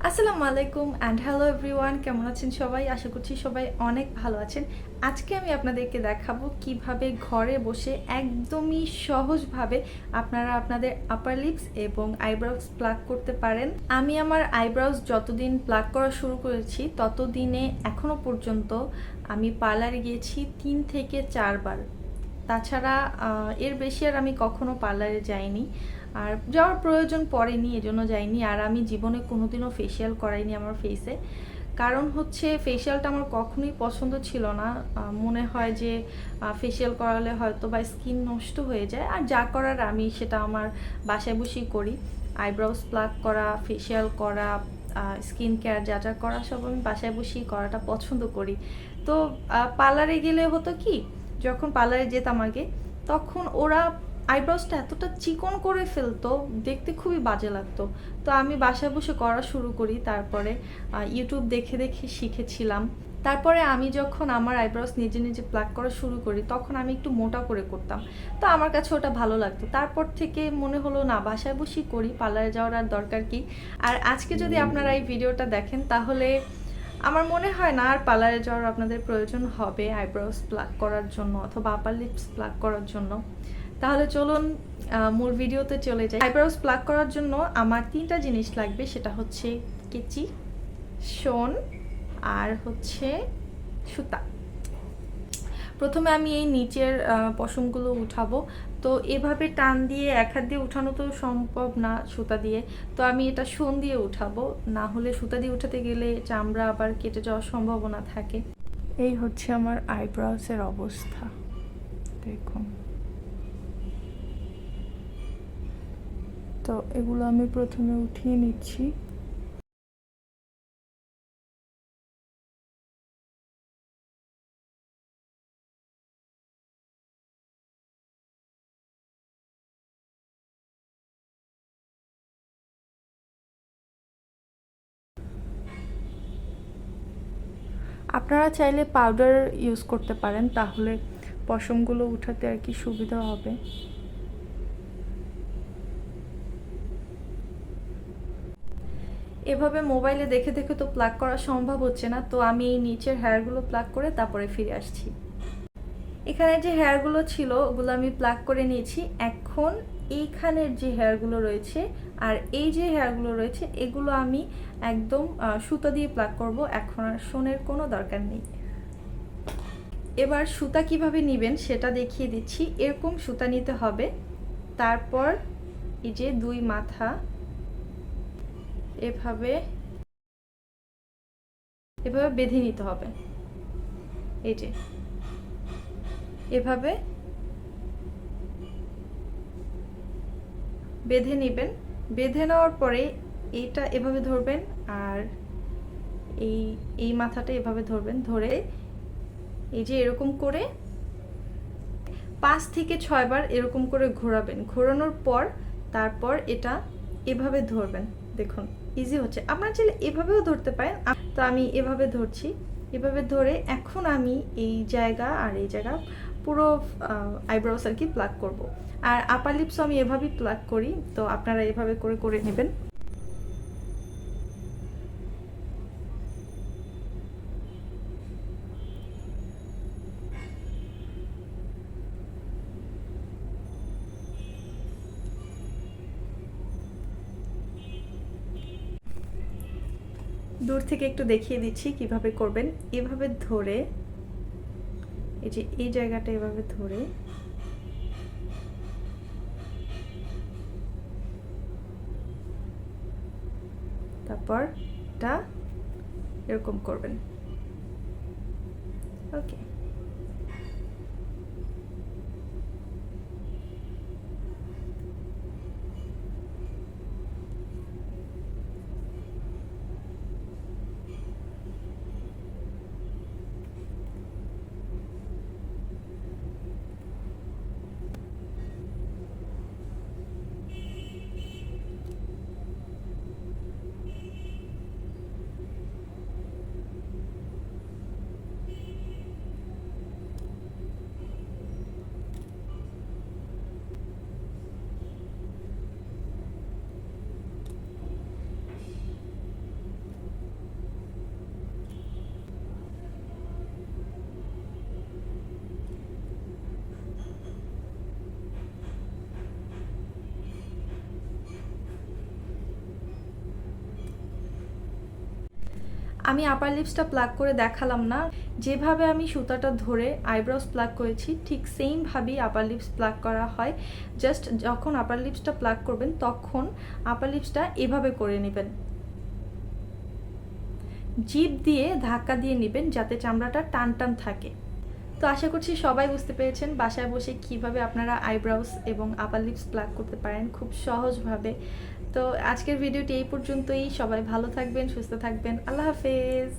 আসসালামু আলাইকুম and hello everyone, কেমন আছেন সবাই? আশা করছি সবাই অনেক ভালো আছেন। আজকে আমি আপনাদেরকে দেখাবো কিভাবে ঘরে বসে একদমই সহজভাবে আপনারা আপনাদের আপার লিপস এবং আইব্রাউজ প্লাক করতে পারেন। আমি আমার আইব্রাউজ যতদিন প্লাক করা শুরু করেছি ততদিনে এখনো পর্যন্ত আমি পার্লারে গিয়েছি 3 থেকে 4 বার। তাছাড়া এর বেশি আর আমি কখনো পার্লারে যাইনি, আর যাওয়ার প্রয়োজন পড়েনি, এজন্য যাইনি। আর আমি জীবনে কোনোদিনও ফেসিয়াল করাইনি আমার ফেসে। কারণ হচ্ছে ফেসিয়ালটা আমার কখনোই পছন্দ ছিল না। মনে হয় যে ফেসিয়াল করালে হয়তো বা স্কিন নষ্ট হয়ে যায়, আর যা করার আমি সেটা আমার বাসায় বসেই করি। আইব্রাউজ প্লাক করা, ফেসিয়াল করা, স্কিন কেয়ার যা যা করা সব আমি বাসায় বসেই করাটা পছন্দ করি। তো পার্লারে গেলে হতো কি, যখন পার্লারে যেতাম আগে, তখন ওরা আইব্রোজটা এতটা চিকন করে ফেলতো, দেখতে খুবই বাজে লাগতো। তো আমি বাসায় বসে করা শুরু করি, তারপরে ইউটিউব দেখে দেখে শিখেছিলাম। তারপরে আমি যখন আমার আইব্রোজ নিজে নিজে প্লাক করা শুরু করি, তখন আমি একটু মোটা করে করতাম। তো আমার কাছে ওটা ভালো লাগতো। তারপর থেকে মনে হলো না, বাসায় বসেই করি, পার্লারে যাওয়ার আর দরকার কি। আর আজকে যদি আপনারা এই ভিডিওটা দেখেন, তাহলে আমার মনে হয় না আর পার্লারে যাওয়ার আপনাদের প্রয়োজন হবে আইব্রোজ প্লাক করার জন্য অথবা আপার লিপস প্লাক করার জন্য। তাহলে চলুন মূল ভিডিওতে চলে যাই। আইব্রোজ প্লাক করার জন্য আমার 3টা জিনিস লাগবে, সেটা হচ্ছে কেচি, শন আর হচ্ছে সুতা। প্রথমে আমি এই নিচের পশমগুলো উঠাবো। তো এভাবে টান দিয়ে এক হাত দিয়ে উঠানো তো সম্ভব না সুতা দিয়ে, তো আমি এটা শন দিয়ে উঠাবো। না হলে সুতা দিয়ে উঠাতে গেলে চামড়া আবার কেটে যাওয়ার সম্ভাবনা থাকে। এই হচ্ছে আমার আইব্রোজের অবস্থা, দেখুন। তো এগুলো আমি প্রথমে উঠিয়ে নিচ্ছি। আপনারা চাইলে পাউডার ইউজ করতে পারেন, তাহলে পশমগুলো উঠাতে আর কি সুবিধা হবে। এভাবে মোবাইলে দেখে দেখে তো প্লাক করা সম্ভব হচ্ছে না, তো আমি এই নিচের হেয়ারগুলো প্লাক করে তারপরে ফিরে আসছি। এখানে যে হেয়ারগুলো ছিল ওগুলো আমি প্লাক করে নিয়েছি। এখন এইখানের যে হেয়ারগুলো রয়েছে আর এই যে হেয়ারগুলো রয়েছে, এগুলো আমি একদম সুতা দিয়ে প্লাক করব। এখন আর শনের কোনো দরকার নেই। এবার সুতা কিভাবে নেবেন সেটা দেখিয়ে দিচ্ছি। এরকম সুতা নিতে হবে, তারপর এই যে দুই মাথা এভাবে এভাবে বেঁধে নিতে হবে। এই যে এভাবে বেঁধে নেবেন। বেঁধে নেওয়ার পরে এইটা এভাবে ধরবেন, আর এই এই মাথাটা এভাবে ধরবেন। ধরে এই যে এরকম করে 5 থেকে 6 বার এরকম করে ঘোরাবেন। ঘোরানোর পর তারপর এটা এভাবে ধরবেন। দেখুন ইজি হচ্ছে, আপনারা চাইলে এভাবেও ধরতে পারেন। তো আমি এভাবে ধরছি। এভাবে ধরে এখন আমি এই জায়গা আর এই জায়গা পুরো আইব্রোস আর কি প্লাক করব। আর আপার লিপসও আমি এভাবেই প্লাক করি, তো আপনারা এভাবে করে করে নেবেন। দূর থেকে একটু দেখিয়ে দিচ্ছি কিভাবে করবেন। এভাবে ধরে এই যে এই জায়গাটা এভাবে ধরে তারপর এটা এরকম করবেন। ওকে, আমি আপার লিপসটা প্লাক করে দেখালাম না, যেভাবে আমি সুতাটা ধরে আইব্রোস প্লাক করেছি ঠিক সেমভাবেই আপার লিপস প্লাক করা হয়। জাস্ট যখন আপার লিপসটা প্লাক করবেন তখন আপার লিপসটা এভাবে করে নেবেন, জিভ দিয়ে ধাক্কা দিয়ে নেবেন যাতে চামড়াটা টান টান থাকে। তো আশা করছি সবাই বুঝতে পেরেছেন বাসায় বসে কিভাবে আপনারা আইব্রাউস এবং আপার লিপস প্লাক করতে পারেন খুব সহজভাবে। তো আজকের ভিডিওটি এই পর্যন্তই। সবাই ভালো থাকবেন, সুস্থ থাকবেন। আল্লাহ হাফেজ।